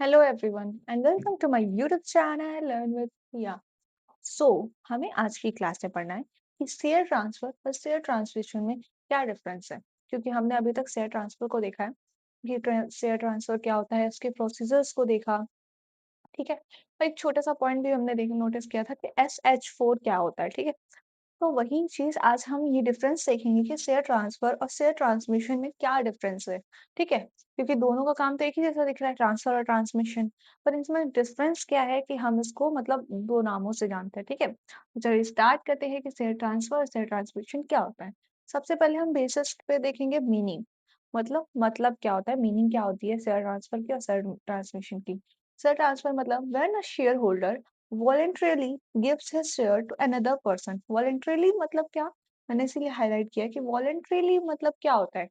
Hello everyone and welcome to my YouTube channel Learn with Priya. So हमें आज की class में पढ़ना है कि शेयर ट्रांसफर और शेयर ट्रांसमिशन में क्या डिफरेंस है, क्योंकि हमने अभी तक शेयर ट्रांसफर को देखा है कि शेयर ट्रांसफर क्या होता है, उसके प्रोसीजर्स को देखा। ठीक है, और एक छोटा सा पॉइंट भी हमने देखा नोटिस किया था कि SH4 क्या होता है। ठीक है, तो वही चीज़ आज हम ये डिफरेंस देखेंगे कि शेयर ट्रांसफर और शेयर ट्रांसमिशन में क्या डिफरेंस है। ठीक है, क्योंकि दोनों का काम तो एक ही जैसा दिख रहा है, ट्रांसफर और ट्रांसमिशन, पर इसमें डिफरेंस क्या है कि हम इसको मतलब दो नामों से जानते हैं। ठीक है, तो चलिए स्टार्ट करते हैं कि शेयर ट्रांसफर और शेयर ट्रांसमिशन क्या होता है। सबसे पहले हम बेसिस पे देखेंगे मीनिंग, मतलब क्या होता है, मीनिंग क्या होती है शेयर ट्रांसफर की और शेयर ट्रांसमिशन की। शेयर ट्रांसफर मतलब when a share holder voluntarily gives his share to another person। voluntarily मतलब क्या, मैंने इसीलिए हाईलाइट किया कि voluntarily मतलब क्या होता है।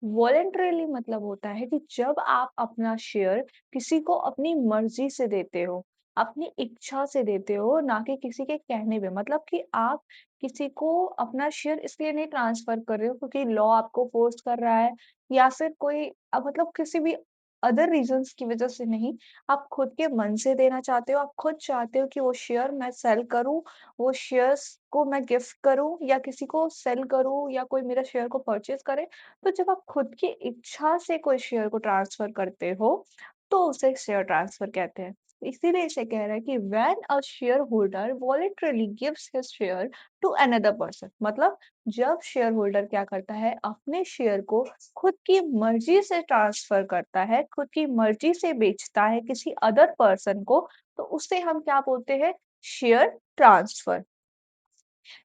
वॉलंटरीली मतलब होता है कि जब आप अपना शेयर किसी को अपनी मर्जी से देते हो, अपनी इच्छा से देते हो, ना कि किसी के कहने पे। मतलब कि आप किसी को अपना शेयर इसलिए नहीं ट्रांसफर कर रहे हो क्योंकि लॉ आपको फोर्स कर रहा है, या फिर कोई मतलब किसी भी अदर रीजंस की वजह से नहीं। आप खुद के मन से देना चाहते हो, आप खुद चाहते हो कि वो शेयर मैं सेल करूं, वो शेयर्स को मैं गिफ्ट करूं या किसी को सेल करूं या कोई मेरा शेयर को परचेज करे। तो जब आप खुद की इच्छा से कोई शेयर को ट्रांसफर करते हो, तो उसे शेयर ट्रांसफर कहते हैं। इसीलिए इसे कह रहा है कि when a shareholder voluntarily gives his share to another person. मतलब जब शेयर होल्डर क्या करता है, अपने शेयर को खुद की मर्जी से ट्रांसफर करता है, खुद की मर्जी से बेचता है किसी अदर पर्सन को, तो उसे हम क्या बोलते हैं, share transfer.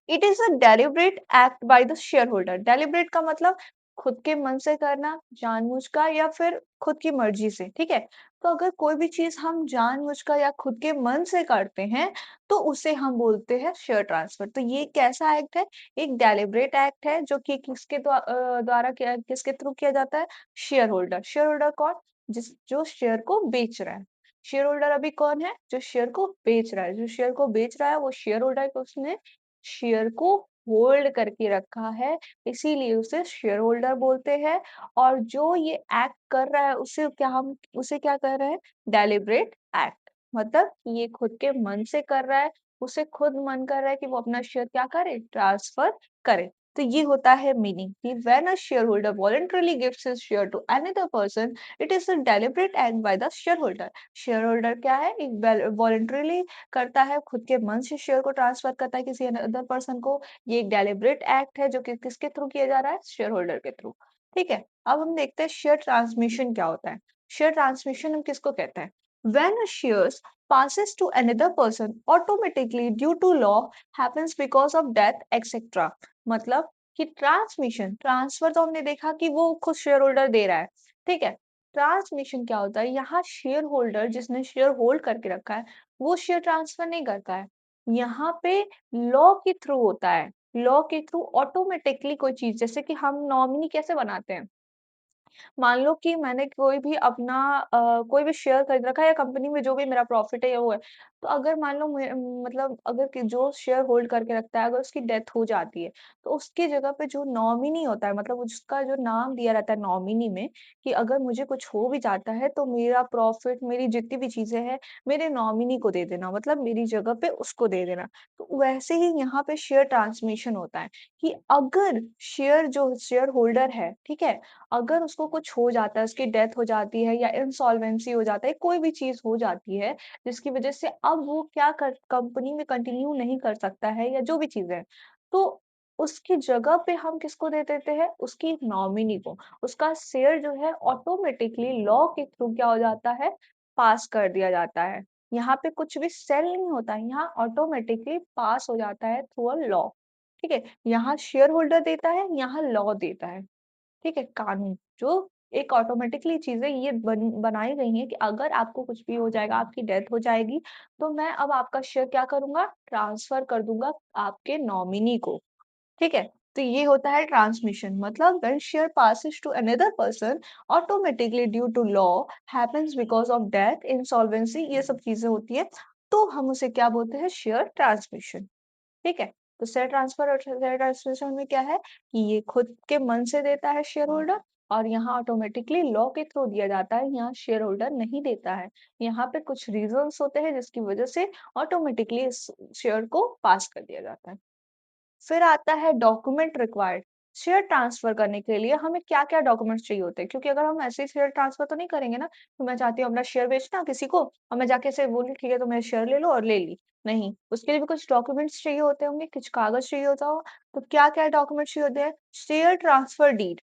It is a deliberate act by the share holder. Deliberate का मतलब खुद के मन से करना, जानबूझकर या फिर खुद की मर्जी से। ठीक है, तो अगर कोई भी चीज हम जानबूझकर या खुद के मन से करते हैं, तो उसे हम बोलते हैं शेयर ट्रांसफर। तो ये कैसा एक्ट है, एक डेलिब्रेट एक्ट है जो कि किसके द्वारा किसके थ्रू किया जाता है, शेयर होल्डर। शेयर होल्डर कौन, जिस जो शेयर को बेच रहा है। शेयर होल्डर अभी कौन है, जो शेयर को बेच रहा है। जो शेयर को बेच रहा है वो शेयर होल्डर है, उसने शेयर को होल्ड करके रखा है, इसीलिए उसे शेयर होल्डर बोलते हैं। और जो ये एक्ट कर रहा है उसे क्या कर रहे हैं, डेलिब्रेट एक्ट। मतलब ये खुद के मन से कर रहा है, उसे खुद मन कर रहा है कि वो अपना शेयर क्या करे, ट्रांसफर करे। तो ये होता है मीनिंग कि when a shareholder voluntarily gives his share to another person, it is a deliberate act by the shareholder. Shareholder क्या है, एक वॉलंटरली करता है, खुद के मन से शेयर को ट्रांसफर करता है किसी अदर पर्सन को। ये एक डेलिब्रेट एक्ट है जो कि किसके थ्रू किया जा रहा है, शेयर होल्डर के थ्रू। ठीक है, अब हम देखते हैं शेयर ट्रांसमिशन क्या होता है। शेयर ट्रांसमिशन हम किसको कहते हैं, when a shares passes to another person automatically due to law happens because of death etc। मतलब कि ट्रांसमिशन, ट्रांसफर तो हमने देखा कि वो खुद शेयर होल्डर दे रहा है। ठीक है, ट्रांसमिशन क्या होता है, यहाँ शेयर होल्डर जिसने शेयर होल्ड करके रखा है, वो शेयर ट्रांसफर नहीं करता है। यहाँ पे लॉ के थ्रू होता है। लॉ के थ्रू ऑटोमेटिकली कोई चीज, जैसे कि हम नॉमिनी कैसे बनाते हैं, मान लो कि मैंने कोई भी अपना कोई भी शेयर खरीद रखा है, या कंपनी में जो भी मेरा प्रॉफिट है या वो है। तो अगर मान लो मतलब अगर जो शेयर होल्ड करके रखता है, अगर उसकी डेथ हो जाती है, तो उसकी जगह पे जो नॉमिनी होता है, मतलब उसका जो नाम दिया रहता है नॉमिनी में, कि अगर मुझे कुछ हो भी जाता है तो मेरा प्रॉफिट, मेरी जितनी भी चीजें हैं, मेरे नॉमिनी को दे देना, मतलब मेरी जगह पे उसको दे देना। तो वैसे ही यहाँ पे शेयर ट्रांसमिशन होता है कि अगर जो शेयर होल्डर है, ठीक है, अगर उसको कुछ हो जाता है, उसकी डेथ हो जाती है या इंसॉल्वेंसी हो जाता है, कोई भी चीज़ हो जाती है, जिसकी वज़ह से अब वो क्या कर कंपनी में कंटिन्यू नहीं कर सकता है या जो भी चीज़ें हैं, तो उसकी जगह पे हम किसको दे देते हैं? उसकी नॉमिनी को। उसका शेयर जो है ऑटोमेटिकली लॉ के थ्रू क्या हो जाता है? पास कर दिया जाता है। यहाँ पे कुछ भी सेल नहीं होता है, यहाँ ऑटोमेटिकली पास हो जाता है थ्रू अ लॉ। ठीक है? यहाँ शेयर होल्डर देता है, यहाँ लॉ देता है। ठीक है, कानून जो एक ऑटोमेटिकली चीजें ये बनाई गई हैं कि अगर आपको कुछ भी हो जाएगा, आपकी डेथ हो जाएगी, तो मैं अब आपका शेयर क्या करूंगा, ट्रांसफर कर दूंगा आपके नॉमिनी को। ठीक है, तो ये होता है ट्रांसमिशन। मतलब when share passes to another person automatically due to law happens because of death, insolvency, ये सब चीजें होती है, तो हम उसे क्या बोलते हैं, शेयर ट्रांसमिशन। ठीक है, तो शेयर ट्रांसफर और शेयर ट्रांसमिशन में क्या है कि ये खुद के मन से देता है शेयर होल्डर, और यहाँ ऑटोमेटिकली लॉ के थ्रू दिया जाता है, यहाँ शेयर होल्डर नहीं देता है। यहाँ पे कुछ रीज़न्स होते हैं जिसकी वज़ह से ऑटोमेटिकली इस शेयर को पास कर दिया जाता है। फिर आता है डॉक्यूमेंट रिक्वायर्ड। शेयर ट्रांसफर करने के लिए हमें क्या-क्या डॉक्यूमेंट्स चाहिए होते हैं? क्योंकि अगर हम ऐसे ही शेयर ट्रांसफर तो नहीं करेंगे ना, तो मैं चाहती हूँ अपना शेयर बेचना किसी को और मैं जाके ऐसे बोली ठीक है तो मेरे शेयर ले लो और ले ली। नहीं, उसके लिए भी कुछ डॉक्यूमेंट्स चाहिए होते होंगे, कुछ कागज़ चाहिए होता होगा। तो क्या-क्या डॉक्यूमेंट्स चाहिए होते हैं? शेयर ट्रांसफर डीड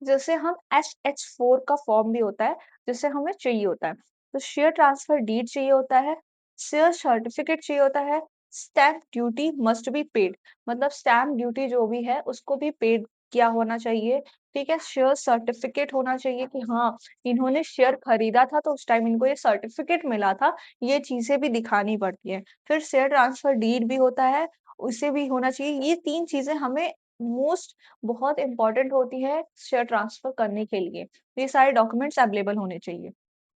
जैसे हम SH4 का फॉर्म भी होता है, जिसे हमें चाहिए होता है। तो शेयर ट्रांसफर डीड चाहिए होता है, शेयर सर्टिफिकेट चाहिए होता है, stamp duty must be paid मतलब स्टैम्प ड्यूटी जो भी है उसको भी पेड किया होना चाहिए, ठीक है? शेयर सर्टिफिकेट होना चाहिए कि हाँ, इन्होंने शेयर खरीदा था तो उस टाइम इनको ये सर्टिफिकेट मिला था, ये चीज़ें भी दिखानी पड़ती हैं। फिर शेयर ट्रांसफर डीड भी होता है, उसे भी होना चाहिए। ये 3 चीज़ें हमें मोस्ट बहुत इम्पोर्टेंट होती है शेयर ट्रांसफर करने के लिए। ये सारे डॉक्यूमेंट्स अवेलेबल होने चाहिए।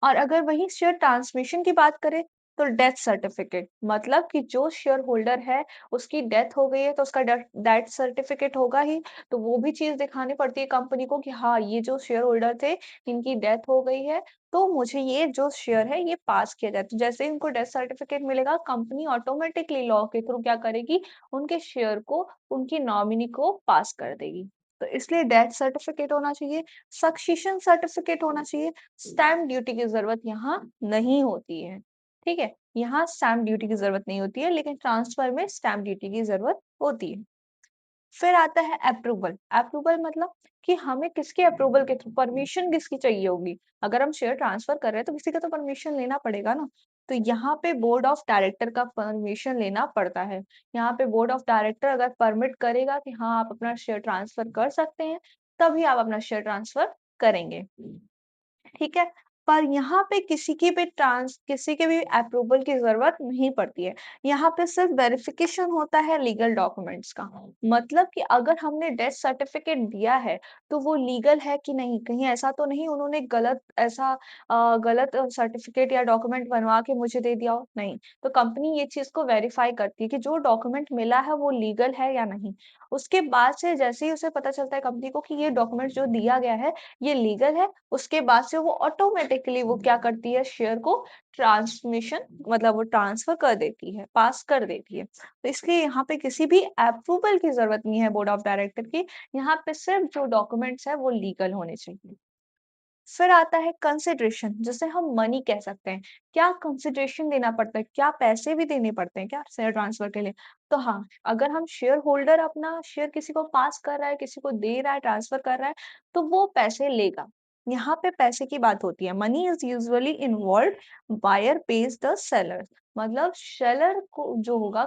और अगर वहीं शेयर ट्रांसमिशन की बात करें तो डेथ सर्टिफिकेट मतलब कि जो शेयर होल्डर है उसकी डेथ हो गई है तो उसका डेथ सर्टिफिकेट होगा ही तो वो भी चीज़ दिखानी पड़ती है कंपनी को कि हाँ ये जो शेयर होल्डर थे इनकी डेथ हो गई है तो मुझे ये जो शेयर है ये पास किया जाए। तो जैसे ही उनको डेथ सर्टिफिकेट मिलेगा कंपनी ऑटोमेटिकली लॉ के थ्रू क्या करेगी उनके शेयर को उनकी नॉमिनी को पास कर देगी। तो इसलिए डेथ सर्टिफिकेट होना चाहिए, सक्सेशन सर्टिफिकेट होना चाहिए, स्टैम्प ड्यूटी की ज़रूरत यहाँ नहीं होती है, ठीक है? यहाँ स्टैम्प ड्यूटी की ज़रूरत नहीं होती है, लेकिन ट्रांसफ़र में स्टैम्प ड्यूटी की ज़रूरत होती है। फिर आता है अप्रूवल, अप्रूवल मतलब कि हमें किसके अप्रूवल के थ्रू परमिशन किसकी चाहिए होगी? अगर हम शेयर ट्रांसफ़र कर रहे हैं, तो किसी का तो परमिशन लेना पड़ेगा ना। तो यहाँ पे बोर्ड ऑफ डायरेक्टर का परमिशन लेना पड़ता है। यहाँ पे बोर्ड ऑफ डायरेक्टर अगर परमिट करेगा कि हाँ, आप अपना शेयर ट्रांसफ़र कर सकते हैं, तभी आप अपना शेयर ट्रांसफ़र करेंगे। ठीक है? पर यहाँ पे किसी के भी अप्रूवल की ज़रूरत नहीं पड़ती है। यहाँ पे सिर्फ़ वेरिफ़िकेशन होता है लीगल डॉक्यूमेंट्स का। मतलब कि अगर हमने डेथ सर्टिफ़िकेट दिया है, तो वो लीगल है कि नहीं? कहीं ऐसा तो नहीं उन्होंने गलत सर्टिफ़िकेट या डॉक्यूमेंट बनवा के मुझे दे दिया हो? नहीं। तो कंपनी ये चीज़ को वेरीफ़ाई करती है कि जो डॉक्यूमेंट मिला है वो लीगल है या नहीं। उसके बाद से जैसे ही उसे पता चलता है कंपनी को कि ये डॉक्यूमेंट जो दिया गया है, ये लीगल है, उसके बाद से वो ऑटोमेटिकली वो क्या करती है शेयर को ट्रांसमिशन मतलब वो ट्रांसफर कर देती है, पास कर देती है। तो इसलिए यहाँ पे किसी भी अप्रूवल की ज़रूरत नहीं है बोर्ड ऑफ डायरेक्टर की, यहाँ पे सिर्फ जो डॉक्यूमेंट्स हैं वो लीगल होने चाहिए। फिर आता है कंसिडरेशन जिसे हम मनी कह सकते हैं। क्या कंसिडरेशन देना पड़ता है? क्या पैसे भी देने पड़ते हैं क्या शेयर ट्रांसफर के लिए? तो हाँ, अगर हम शेयर होल्डर अपना शेयर किसी को पास कर रहा है, किसी को दे रहा है, ट्रांसफर कर रहा है, तो वो पैसे लेगा। यहाँ पे पैसे की बात होती है। Money is usually involved buyer pays the seller मतलब सेलर को जो होगा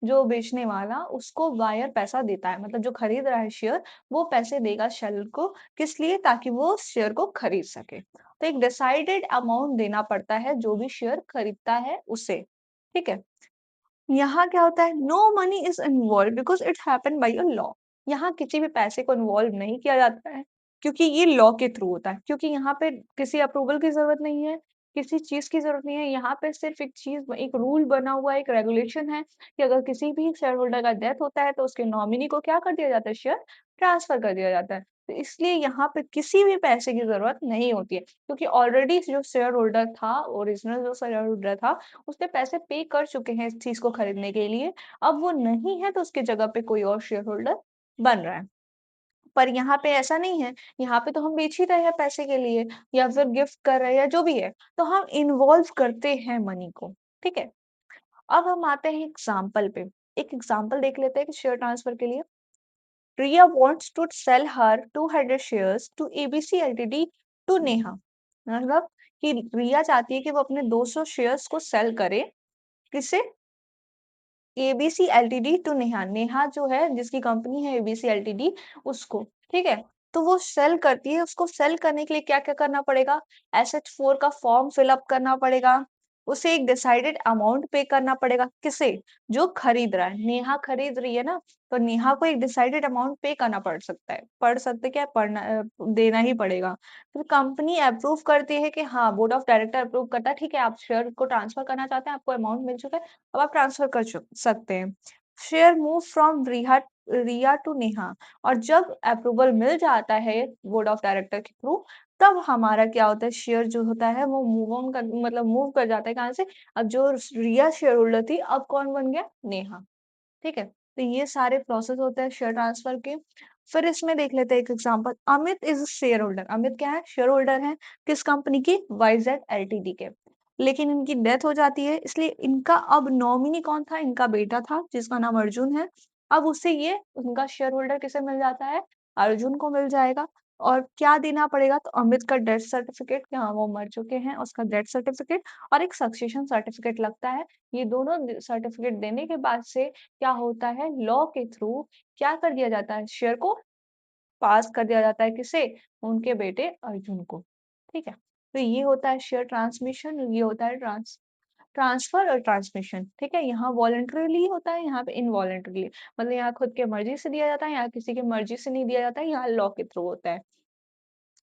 जो बेचने वाला उसको बायर पैसा देता है। मतलब जो खरीद रहा है शेयर, वो पैसे देगा सेलर को किस लिए? ताकि वो उस शेयर को खरीद सके। तो एक डिसाइडेड अमाउंट देना पड़ता है जो भी शेयर खरीदता है उसे, ठीक है? यहाँ क्या होता है no money is involved because it happened by a law यहाँ किसी भी पैसे को इन्वॉल्व नहीं किया जाता है, क्योंकि ये लॉ के थ्रू होता है। क्योंकि यहाँ पे किसी अप्रूवल की ज़रूरत नहीं है, किसी चीज़ की ज़रूरत नहीं है, यहाँ पे सिर्फ़ एक रूल बना हुआ है, एक रेगुलेशन है कि अगर किसी भी शेयर होल्डर का डेथ होता है, तो उसके नॉमिनी को क्या कर दिया जाता है शेयर ट्रांसफ़र कर दिया जाता है। तो इसलिए यहाँ पे किसी भी पैसे की ज़रूरत नहीं होती है, क्योंकि ऑलरेडी जो शेयर होल्डर था, ओरिजिनल जो शेयर होल्डर था, उसने पैसे पे कर चुके हैं इस चीज़ को खरीदने के लिए, अब वो नहीं है तो उसकी जगह पे कोई और शेयर होल्डर बन रहा है। पर यहाँ पे ऐसा नहीं है, यहाँ पे तो हम बेच ही रहे हैं पैसे के लिए या फिर गिफ्ट कर रहे हैं या जो भी है, तो हम इन्वॉल्व करते हैं मनी को, ठीक है? अब हम आते हैं एग्ज़ाम्पल पे, एक एग्ज़ाम्पल देख लेते हैं कि शेयर ट्रांसफर के लिए। Priya wants to sell her 200 shares to ABC Ltd to Neha मतलब कि रिया चाहती है कि वो अपने 200 शेयर्स को सेल करे किसे ABC LTD to Neha Neha जो है जिसकी कंपनी है एबीसी एलटीडी उसको ठीक है तो वो सेल करती है उसको सेल करने के लिए क्या क्या करना पड़ेगा SH4 का फॉर्म फिलअप करना पड़ेगा उसे एक डिसाइडेड अमाउंट पे करना पड़ेगा किसे जो खरीद रहा है नेहा खरीद रही है ना तो नेहा को एक डिसाइडेड अमाउंट पे करना पड़ सकते क्या देना ही पड़ेगा फिर कंपनी अप्रूव करती है कि हाँ बोर्ड ऑफ डायरेक्टर अप्रूव करता है ठीक है आप शेयर को ट्रांसफर करना चाहते हैं आपको अमाउंट मिल चुका है अब आप ट्रांसफर कर सकते हैं share move from Riya to Neha. और जब अप्रूवल मिल जाता है बोर्ड ऑफ डायरेक्टर के थ्रू, तब हमारा क्या होता है, शेयर जो होता है वो मूव ऑन कर मतलब मूव कर जाता है कहाँ से? अब जो रिया शेयर होल्डर थी, अब कौन बन गया? नेहा। ठीक है? तो ये सारे प्रोसेस होते हैं शेयर ट्रांसफर के। फिर इसमें देख लेते हैं एक example. Amit is a share holder. Amit क्या है? शेयर होल्डर है। किस कंपनी की? वाईज़ेड एलटीडी के। लेकिन इनकी डेथ हो जाती है, इसलिए इनका अब नॉमिनी कौन था? इनका बेटा था जिसका नाम अर्जुन है। अब उससे ये उनका शेयर होल्डर किसे मिल जाता है? अर्जुन को मिल जाएगा। और क्या देना पड़ेगा? तो अमित का डेथ सर्टिफिकेट कि हाँ, वो मर चुके हैं, उसका डेथ सर्टिफिकेट और एक सक्सेशन सर्टिफिकेट लगता है। ये दोनों सर्टिफिकेट देने के बाद से क्या होता है, लॉ के थ्रू क्या कर दिया जाता है, शेयर को पास कर दिया जाता है। किसे? उनके बेटे अर्जुन को। ठीक है? तो ये होता है शेयर ट्रांसमिशन, ये होता है ट्रांसफर और ट्रांसमिशन। ठीक है? यहाँ वॉलंटरीली होता है, यहाँ पे इनवॉलंटरीली। मतलब यहाँ खुद के मर्जी से दिया जाता है, यहाँ किसी की मर्जी से नहीं दिया जाता है, यहाँ लॉ के थ्रू होता है।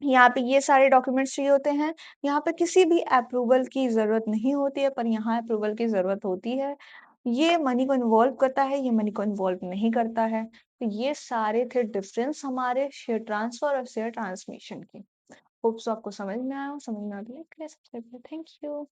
यहाँ पे ये सारे डॉक्यूमेंट्स चाहिए होते हैं। यहाँ पे किसी भी अप्रूवल की ज़रूरत नहीं होती है, पर यहाँ अप्रूवल की ज़रूरत होती है। ये मनी को इन्वॉल्व करता है, ये मनी को इन्वॉल्व नहीं करता है। तो ये सारे थे डिफरेंस हमारे शेयर ट्रांसफर और शेयर ट्रांसमिशन के। होप सो आपको समझ में आया हो। समझ में आ गया? सब्सक्राइब करें। Thank you.